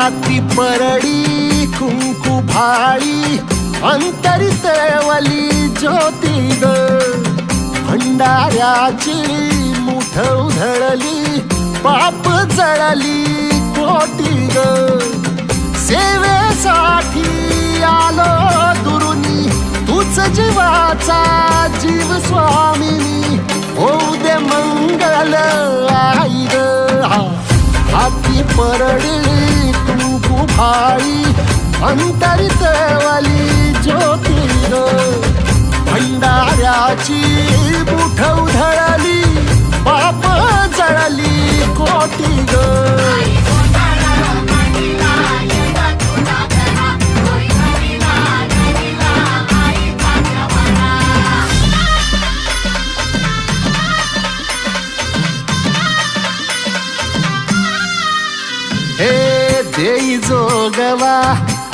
हाती परडी कुंकू भाळी अंतरितेवली ज्योती ग भंडाऱ्याची मुठ उधळली पाप जळली कोटी ग सेवेसाठी आलो दुरुनी तूच जीवाचा जीव स्वामिनी होऊ दे मंगल आई ग हाती परडी कुंकू भाळी अंतरितेवली ज्योती ग भंडाऱ्याची मुठ उधळली पाप जळली कोटी ग देई जोगवा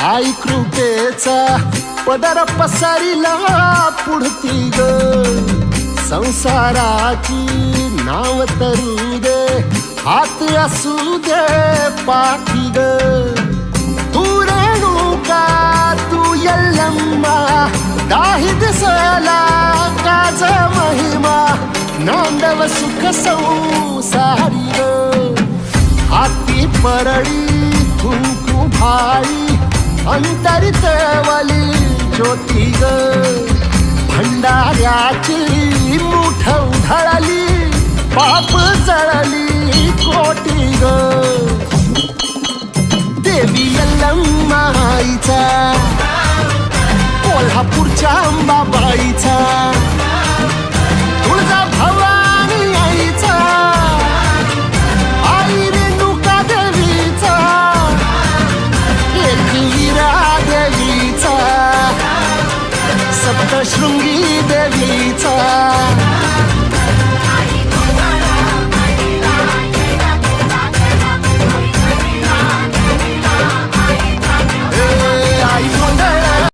आई कृपेचा पदर पसरिला पुढती ग संसाराची नाव तरू दे हात असू दे पाठी ग तू रेणुका तू यल्लम्मा दाही दिसला काज महिमा नांदव सुख संसारी ग हाती परडी कुंकू भाळी अंतरितेवली ज्योती ग भंडाऱ्याची मुठ उधळली पाप जळली कोटी ग देवी यल्लम्मा आईचा कोल्हापूरच्या अंबाबाईचा तुळजा भवानी आईचा आई रेणुका देवीचा एकवीरा देवीचा सप्तशृंगी देवीचा